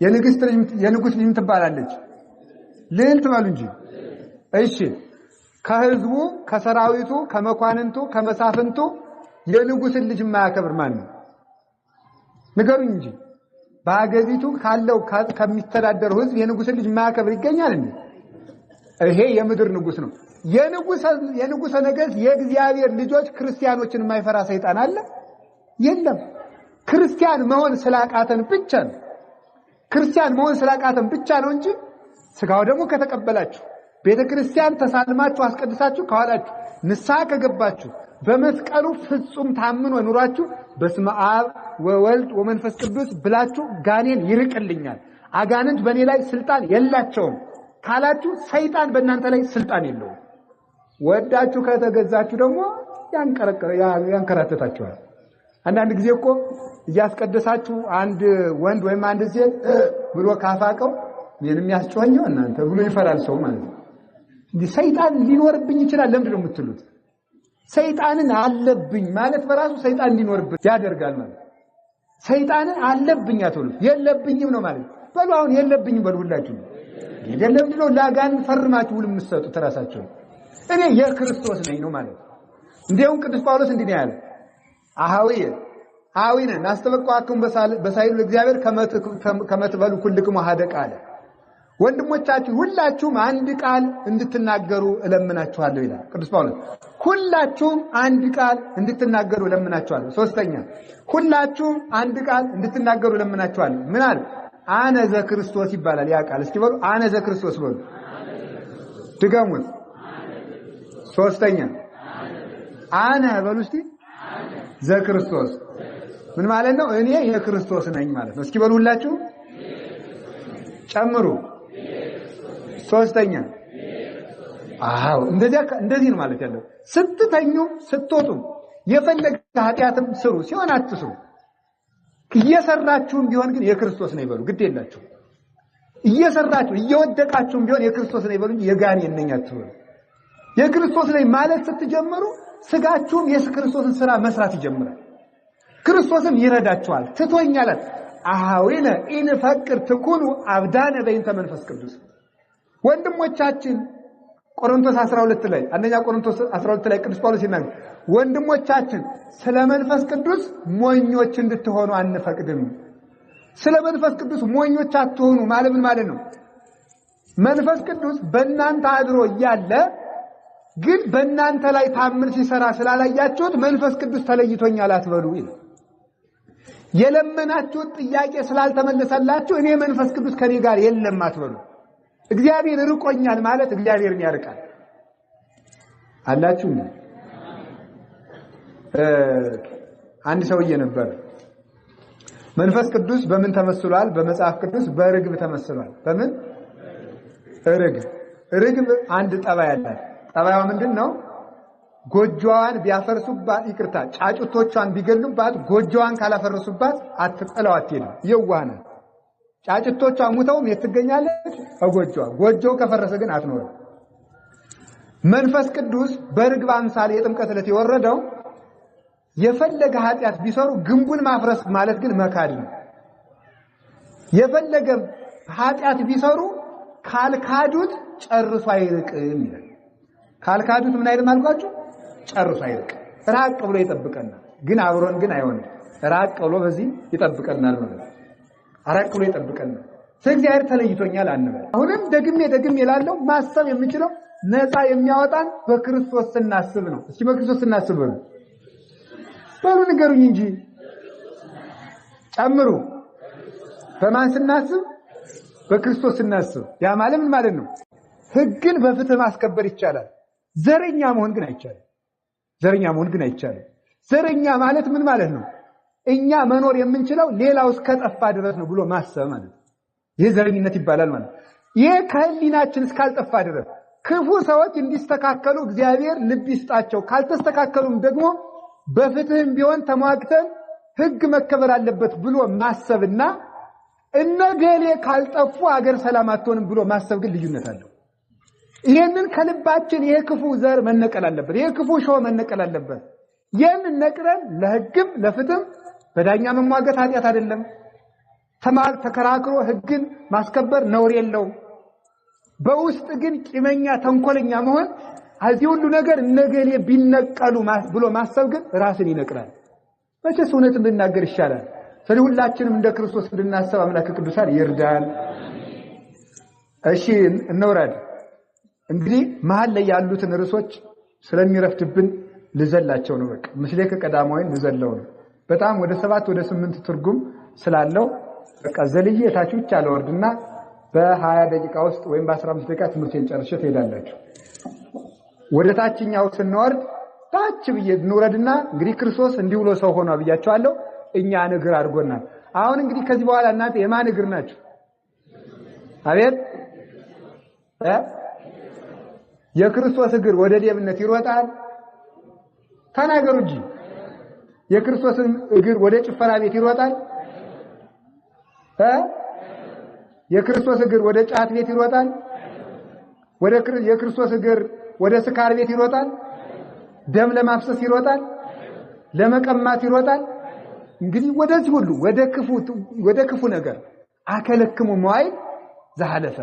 Speaker 1: የንጉሥ ልጅ ምን ትባላለች? ልዕልት በሉ እንጂ። እሺ፣ ከህዝቡ ከሰራዊቱ ከመኳንንቱ ከመሳፍንቱ የንጉሥን ልጅ የማያከብር ማን ነው? ንገሩኝ እንጂ። በአገሪቱ ካለው ከሚተዳደረው ህዝብ የንጉሥን ልጅ የማያከብር ይገኛል እንዴ? ይሄ የምድር ንጉሥ ነው። የንጉሠ ነገሥት የእግዚአብሔር ልጆች ክርስቲያኖችን የማይፈራ ሰይጣን አለ? የለም። ክርስቲያን መሆን ስላቃተን ብቻ ነው። ክርስቲያን መሆን ስላቃተን ብቻ ነው እንጂ ስጋው ደግሞ ከተቀበላችሁ ቤተ ክርስቲያን ተሳልማችሁ አስቀድሳችሁ ከኋላችሁ ንስሐ ከገባችሁ በመስቀሉ ፍጹም ታምኖ ኑራችሁ በስመ አብ ወወልድ ወመንፈስ ቅዱስ ብላችሁ ጋኔን ይርቅልኛል፣ አጋንንት በእኔ ላይ ስልጣን የላቸውም ካላችሁ ሰይጣን በእናንተ ላይ ስልጣን የለውም። ወዳችሁ ከተገዛችሁ ደግሞ ያንከራተታችኋል። አንዳንድ ጊዜ እኮ እያስቀደሳችሁ አንድ ወንድ ወይም አንድ ሴት ብሎ ካፋቀው ምንም ያስጮኸኝ እናንተ ብሎ ይፈራል ሰው ማለት ነው። እንዲህ ሰይጣን ሊኖርብኝ ይችላል ለምንድን ነው የምትሉት? ሰይጣንን አለብኝ ማለት በራሱ ሰይጣን ሊኖርብኝ ያደርጋል ማለት። ሰይጣንን አለብኝ አትሉ የለብኝም ነው ማለት። በሉ አሁን የለብኝም በሉ ሁላችሁ። የለም ብሎ ላጋን ፈርማችሁ ሁሉ የምትሰጡት ራሳችሁ እኔ የክርስቶስ ነኝ ነው ማለት። እንዲያውም ቅዱስ ጳውሎስ እንዲህ ነው ያለ አዊነ ናስተበቋኩም በሳይሉ እግዚአብሔር ከመትበሉ ኩልክሙ ሀደቃ አለ። ወንድሞቻችሁ ሁላችሁም አንድ ቃል እንድትናገሩ እለምናችኋለሁ ይላል ቅዱስ ጳውሎስ። ሁላችሁም አንድ ቃል እንድትናገሩ እለምናችኋለሁ። ሶስተኛ ሁላችሁም አንድ ቃል እንድትናገሩ እለምናችኋለሁ። ምን አለ? አነ ዘክርስቶስ ይባላል ያ ቃል። እስኪ በሉ አነ ዘክርስቶስ በሉ። ድገሙት። ሶስተኛ አነ በሉ እስቲ ዘክርስቶስ ምን ማለት ነው? እኔ የክርስቶስ ነኝ ማለት ነው። እስኪ በሉ ሁላችሁ ጨምሩ። ሶስተኛ እንደዚህ ነው ማለት ያለው። ስትተኙ ስትወጡ የፈለገ ኃጢአትም ስሩ ሲሆን አትስሩ። እየሰራችሁም ቢሆን ግን የክርስቶስ ነው ይበሉ። ግድ የላችሁ እየሰራችሁ እየወደቃችሁም ቢሆን የክርስቶስ ነው ይበሉ እንጂ የጋኔን ነኝ አትበሉ። የክርስቶስ ነኝ ማለት ስትጀምሩ ስጋችሁም የክርስቶስን ሥራ መስራት ይጀምራል። ክርስቶስም ይረዳችኋል። ትቶኛል አሃዊነ ኢንፈቅር ትኩኑ አብዳነ በእንተ መንፈስ ቅዱስ። ወንድሞቻችን ቆሮንቶስ 12 ላይ አንደኛ ቆሮንቶስ 12 ላይ ቅዱስ ጳውሎስ ይናገራል። ወንድሞቻችን ስለ መንፈስ ቅዱስ ሞኞች እንድትሆኑ አንፈቅድም። ስለ መንፈስ ቅዱስ ሞኞች አትሆኑ ማለት ምን ማለት ነው? መንፈስ ቅዱስ በእናንተ አድሮ እያለ ግን በእናንተ ላይ ታምር ሲሰራ ስላላያችሁት መንፈስ ቅዱስ ተለይቶኛል አትበሉ ይላል። የለመናችሁት ጥያቄ ስላልተመለሰላችሁ እኔ መንፈስ ቅዱስ ከኔ ጋር የለም አትበሉ። እግዚአብሔር ርቆኛል ማለት እግዚአብሔርን ያርቃል አላችሁ። አንድ ሰውዬ ነበር። መንፈስ ቅዱስ በምን ተመስሏል? በመጽሐፍ ቅዱስ በርግብ ተመስሏል። በምን? ርግብ አንድ ጠባይ አላት። ጠባይዋ ምንድነው? ጎጆዋን ቢያፈርሱባት ይቅርታ ጫጩቶቿን ቢገሉባት ጎጆዋን ካላፈረሱባት አትጥለው አትሄድም። የዋህና ጫጩቶቿ ሙተውም የትገኛለች ጎጆዋ። ጎጆው ከፈረሰ ግን አትኖርም። መንፈስ ቅዱስ በርግብ አምሳል የጥምቀት ዕለት የወረደው የፈለገ ኃጢአት ቢሰሩ ግንቡን ማፍረስ ማለት ግን መካድ ነው። የፈለገ ኃጢአት ቢሰሩ ካልካዱት ጨርሶ አይርቅም ይላል። ካልካዱት ምን አይደለም አልኳችሁ? ጨርሶ አይርቅም። ራቅ ብሎ ይጠብቀናል። ግን አብሮን ግን አይሆንም። ራቅ ብሎ በዚህ ይጠብቀናል ማለት ነው። ራቅ ብሎ ይጠብቀናል። ስለዚህ ተለይቶኛል አንበል። አሁንም ደግሜ እላለሁ ማሰብ የምችለው ነፃ የሚያወጣን በክርስቶስ ስናስብ ነው። እስኪ በክርስቶስ ስናስብ ነው በሉ ንገሩኝ እንጂ ጨምሩ። በማን ስናስብ? በክርስቶስ ስናስብ። ያ ማለት ምን ማለት ነው? ሕግን በፍትህ ማስከበር ይቻላል። ዘረኛ መሆን ግን አይቻልም። ዘረኛ ማለት ምን ማለት ነው? እኛ መኖር የምንችለው ሌላው እስከጠፋ ድረስ ነው ብሎ ማሰብ ማለት ነው። ይህ ዘረኝነት ይባላል ማለት ነው። ይህ ከህሊናችን እስካልጠፋ ድረስ ክፉ ሰዎች እንዲስተካከሉ እግዚአብሔር ልብ ይስጣቸው። ካልተስተካከሉም ደግሞ በፍትህም ቢሆን ተሟግተን ሕግ መከበር አለበት ብሎ ማሰብና እነገሌ ካልጠፉ አገር ሰላም አትሆንም ብሎ ማሰብ ግን ልዩነት አለው። ይሄንን ከልባችን ይሄ ክፉ ዘር መነቀል አለበት። ይሄ ክፉ ሾህ መነቀል አለበት። ይሄንን ነቅረን ለሕግም ለፍትህም በዳኛ መሟገት ኃጢአት አይደለም። ተከራክሮ ሕግን ማስከበር ነውር የለውም። በውስጥ ግን ቂመኛ ተንኮለኛ መሆን እዚህ ሁሉ ነገር እነገሌ ቢነቀሉ ብሎ ማሰብ ግን ራስን ይነቅላል። መቼስ እውነት እንድናገር ይሻላል። ስለዚህ ሁላችንም እንደ ክርስቶስ እንድናስብ አምላክ ቅዱሳን ይርዳን። እሺ እንውረድ። እንግዲህ መሀል ላይ ያሉትን ርዕሶች ስለሚረፍድብን ልዘላቸው ነው። በቃ ምስሌከ ቀዳማዊን ልዘለው ነው። በጣም ወደ 7 ወደ 8 ትርጉም ስላለው በቃ ዘልዬ ታች ብቻ ለወርድና በ20 ደቂቃ ውስጥ ወይም በ15 ደቂቃ ትምህርቴን ጨርሼ ትሄዳላችሁ። ወደ ታችኛው ስንወርድ ታች ብዬ እንውረድና እንግዲህ ክርስቶስ እንዲህ ብሎ ሰው ሆኗ ብያቸዋለሁ። እኛን እግር አድርጎናል። አሁን እንግዲህ ከዚህ በኋላ እናንተ የማን እግር ናችሁ? አቤት የክርስቶስ እግር ወደ ሌብነት ይሮጣል? ተናገሩ እንጂ የክርስቶስ እግር ወደ ጭፈራ ቤት ይሮጣል? የክርስቶስ እግር ወደ ጫት ቤት ይሮጣል? የክርስቶስ እግር ወደ ስካር ቤት ይሮጣል? ደም ለማፍሰስ ይሮጣል? ለመቀማት ይሮጣል? እንግዲህ ወደዚህ ሁሉ ወደ ክፉ ነገር አከለክሙ መዋዕል ዘሐለፈ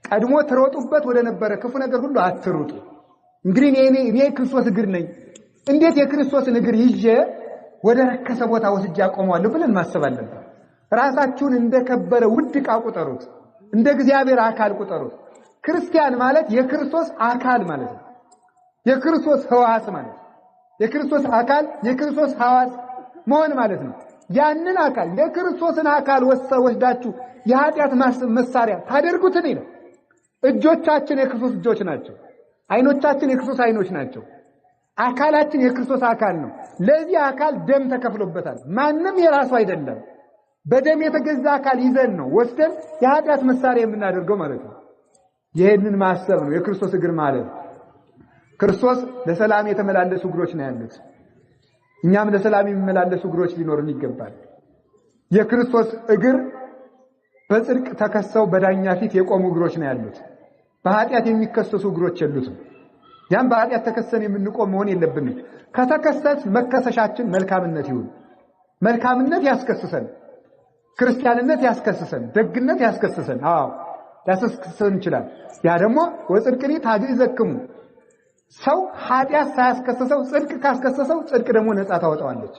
Speaker 1: ቀድሞ ትሮጡበት ወደ ነበረ ክፉ ነገር ሁሉ አትሩጡ። እንግዲህ እኔ ክርስቶስ እግር ነኝ፣ እንዴት የክርስቶስን እግር ይዤ ወደ ረከሰ ቦታ ወስጄ አቆመዋለሁ ብለን ማሰብ አለብን። ራሳችሁን እንደከበረ ውድ ዕቃ ቁጠሩት፣ እንደ እግዚአብሔር አካል ቁጠሩት። ክርስቲያን ማለት የክርስቶስ አካል ማለት ነው። የክርስቶስ ሕዋስ ማለት ነው። የክርስቶስ አካል የክርስቶስ ሕዋስ መሆን ማለት ነው። ያንን አካል የክርስቶስን አካል ወስዳችሁ የኃጢአት መሳሪያ ታደርጉትን ነው። እጆቻችን የክርስቶስ እጆች ናቸው። አይኖቻችን የክርስቶስ አይኖች ናቸው። አካላችን የክርስቶስ አካል ነው። ለዚህ አካል ደም ተከፍሎበታል። ማንም የራሱ አይደለም። በደም የተገዛ አካል ይዘን ነው ወስደን የኃጢአት መሳሪያ የምናደርገው ማለት ነው። ይሄንን ማሰብ ነው የክርስቶስ እግር ማለት። ክርስቶስ ለሰላም የተመላለሱ እግሮች ነው ያሉት። እኛም ለሰላም የሚመላለሱ እግሮች ሊኖሩን ይገባል። የክርስቶስ እግር በጽድቅ ተከሰው በዳኛ ፊት የቆሙ እግሮች ነው ያሉት። በኃጢአት የሚከሰሱ እግሮች የሉትም። ያም በኃጢአት ተከሰን የምንቆም መሆን የለብንም። ከተከሰስ መከሰሻችን መልካምነት ይሁን። መልካምነት ያስከስሰን፣ ክርስቲያንነት ያስከስሰን፣ ደግነት ያስከስሰን። ያስከስሰን ይችላል። ያ ደግሞ ወጽድቅኒ ታግዕዘክሙ ሰው ኃጢአት ሳያስከስሰው ጽድቅ ካስከሰሰው ጽድቅ ደግሞ ነፃ ታወጣዋለች።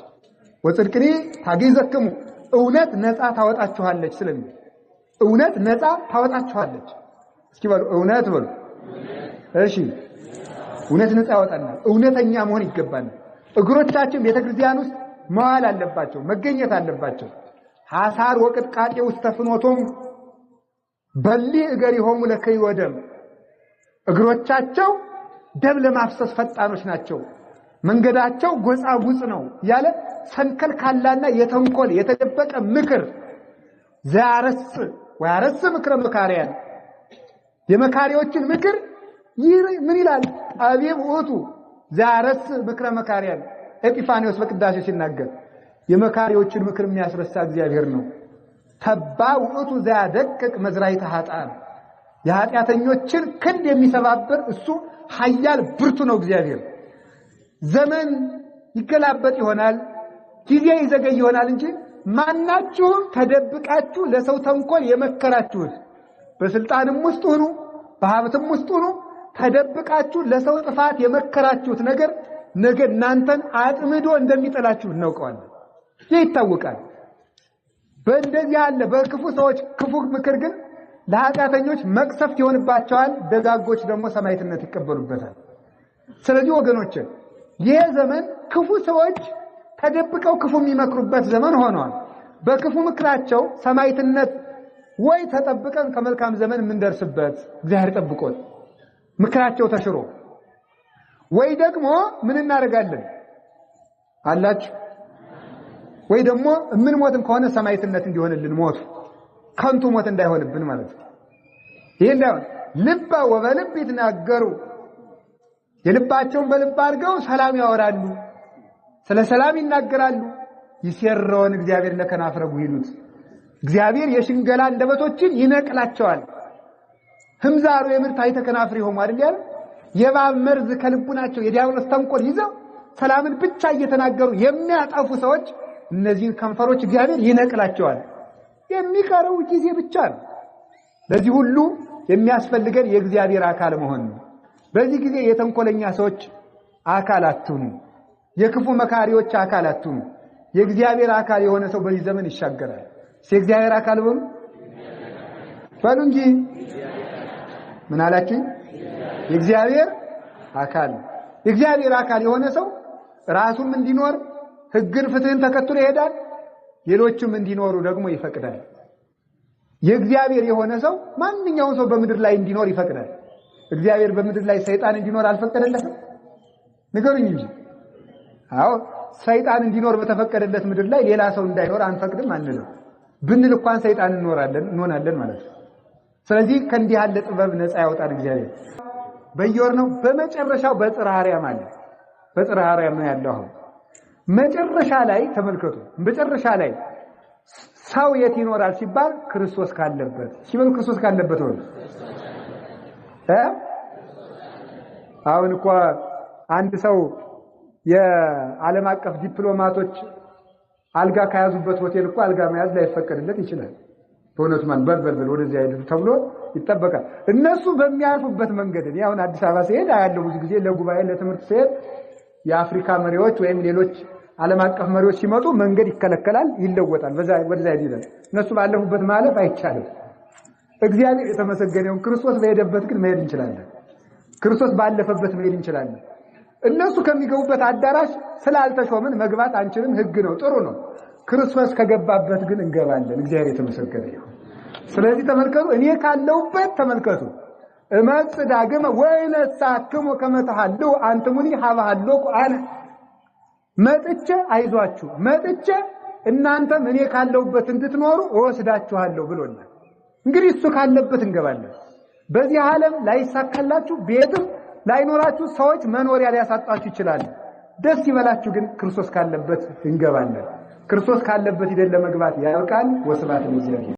Speaker 1: ወጽድቅኒ ታግዕዘክሙ እውነት ነፃ ታወጣችኋለች። ስለዚህ እውነት ነፃ ታወጣችኋለች። እስኪ በሉ እውነት በሉ። እሺ እውነት ነፃ ያወጣናል። እውነተኛ መሆን ይገባናል። እግሮቻችን ቤተክርስቲያን ውስጥ መዋል አለባቸው፣ መገኘት አለባቸው። ሐሳር ወቅጥቃጤ ውስጥ ተፍኖቶም በሊ እገሪሆሙ ለከይ ወደም እግሮቻቸው ደም ለማፍሰስ ፈጣኖች ናቸው፣ መንገዳቸው ጎጻጉጽ ነው ያለ ሰንከልካላና የተንኮል የተደበቀ ምክር ወያረስ ምክረ መካሪያን የመካሪዎችን ምክር ምን ይላል? አቤም ውእቱ ዘያረስ ምክረ መካሪያን ኤጲፋኒዎስ በቅዳሴ ሲናገር የመካሪዎችን ምክር የሚያስረሳ እግዚአብሔር ነው። ተባ ውእቱ ዘያደቅቅ መዝራዕተ ኃጥአን የኃጢአተኞችን ክንድ የሚሰባብር እሱ ኃያል ብርቱ ነው እግዚአብሔር። ዘመን ይገላበጥ ይሆናል፣ ጊዜ ይዘገይ ይሆናል እንጂ ማናችሁም ተደብቃችሁ ለሰው ተንኮል የመከራችሁት በስልጣንም ውስጥ ሁኑ በሀብትም ውስጥ ሁኑ ተደብቃችሁ ለሰው ጥፋት የመከራችሁት ነገር ነገ እናንተን አጥምዶ እንደሚጠላችሁ እናውቀዋለን። ይህ ይታወቃል። በእንደዚህ ያለ በክፉ ሰዎች ክፉ ምክር ግን ለኃጢአተኞች መቅሰፍት ይሆንባቸዋል፣ ደጋጎች ደግሞ ሰማዕትነት ይቀበሉበታል። ስለዚህ ወገኖች ይህ ዘመን ክፉ ሰዎች ተደብቀው ክፉ የሚመክሩበት ዘመን ሆኗል። በክፉ ምክራቸው ሰማዕትነት ወይ ተጠብቀን ከመልካም ዘመን የምንደርስበት እግዚአብሔር ጠብቆት ምክራቸው ተሽሮ ወይ ደግሞ ምን እናደርጋለን አላችሁ ወይ ደግሞ የምንሞትም ከሆነ ሰማዕትነት እንዲሆንልን ሞቱ ከንቱ ሞት እንዳይሆንብን ማለት ነው። ይሄ እንዳይሆን ልባ ወበልብ ይትናገሩ የልባቸውን በልብ አድርገው ሰላም ያወራሉ፣ ስለ ሰላም ይናገራሉ። ይሴረውን እግዚአብሔር ለከናፍረ ይሉት እግዚአብሔር የሽንገላ አንደበቶችን ይነቅላቸዋል። ህምዛሩ የምርታይ ተከናፍሪ ሆም አይደል? የባብ መርዝ ከልቡናቸው የዲያብሎስ ተንኮል ይዘው ሰላምን ብቻ እየተናገሩ የሚያጠፉ ሰዎች እነዚህን ከንፈሮች እግዚአብሔር ይነቅላቸዋል። የሚቀረው ጊዜ ብቻ ነው። ለዚህ ሁሉ የሚያስፈልገን የእግዚአብሔር አካል መሆን ነው። በዚህ ጊዜ የተንኮለኛ ሰዎች አካል አትሁኑ፣ የክፉ መካሪዎች አካል አትሁኑ። የእግዚአብሔር አካል የሆነ ሰው በዚህ ዘመን ይሻገራል። የእግዚአብሔር አካል በሉ እንጂ ምን አላችሁ? የእግዚአብሔር አካል የእግዚአብሔር አካል የሆነ ሰው ራሱም እንዲኖር ሕግን ፍትህን ተከትሎ ይሄዳል፣ ሌሎችም እንዲኖሩ ደግሞ ይፈቅዳል። የእግዚአብሔር የሆነ ሰው ማንኛውም ሰው በምድር ላይ እንዲኖር ይፈቅዳል። እግዚአብሔር በምድር ላይ ሰይጣን እንዲኖር አልፈቀደለትም? ንገሩኝ እንጂ። አዎ ሰይጣን እንዲኖር በተፈቀደለት ምድር ላይ ሌላ ሰው እንዳይኖር አንፈቅድም አንልም። ብንል እንኳን ሰይጣን እንሆናለን ማለት ነው። ስለዚህ ከእንዲህ ያለ ጥበብ ነፃ ያወጣል እግዚአብሔር። በየወር ነው በመጨረሻው በጽርሐ አርያም አለ። በጽርሐ አርያም ነው ያለው። አሁን መጨረሻ ላይ ተመልከቱ መጨረሻ ላይ ሰው የት ይኖራል ሲባል ክርስቶስ ካለበት ሲበል ክርስቶስ ካለበት ነው አሁን እኮ አንድ ሰው የዓለም አቀፍ ዲፕሎማቶች አልጋ ከያዙበት ሆቴል እኮ አልጋ መያዝ ላይፈቀድለት ይችላል በእውነቱ ማን በልበል ወደዚህ አይደል ተብሎ ይተበቃል እነሱ በሚያልፉበት መንገድ ነው አሁን አዲስ አበባ ሲሄድ ያለው ብዙ ጊዜ ለጉባኤ ለትምህርት ሲሄድ የአፍሪካ መሪዎች ወይም ሌሎች ዓለም አቀፍ መሪዎች ሲመጡ መንገድ ይከለከላል ይለወጣል ወደዛ ይላል እነሱ ባለፉበት ማለፍ አይቻልም እግዚአብሔር የተመሰገነው ክርስቶስ በሄደበት ግን መሄድ እንችላለን ክርስቶስ ባለፈበት መሄድ እንችላለን እነሱ ከሚገቡበት አዳራሽ ስላልተሾምን መግባት አንችልም ህግ ነው ጥሩ ነው ክርስቶስ ከገባበት ግን እንገባለን እግዚአብሔር የተመሰገነ ይሁን ስለዚህ ተመልከቱ እኔ ካለውበት ተመልከቱ እመጽ ዳግመ ወይነሳክሙ ከመተሐሉ አንተሙኒ ሀባሃሉ አነ መጥቼ አይዟችሁ መጥቼ እናንተም እኔ ካለውበት እንድትኖሩ ወስዳችኋለሁ ብሎናል እንግዲህ እሱ ካለበት እንገባለን በዚህ ዓለም ላይሳካላችሁ ቤትም ላይኖራችሁ ሰዎች መኖሪያ ሊያሳጣችሁ ይችላል ደስ ይበላችሁ ግን ክርስቶስ ካለበት እንገባለን ክርስቶስ ካለበት ይደለ መግባት ያልቃል ወስብሐት ለእግዚአብሔር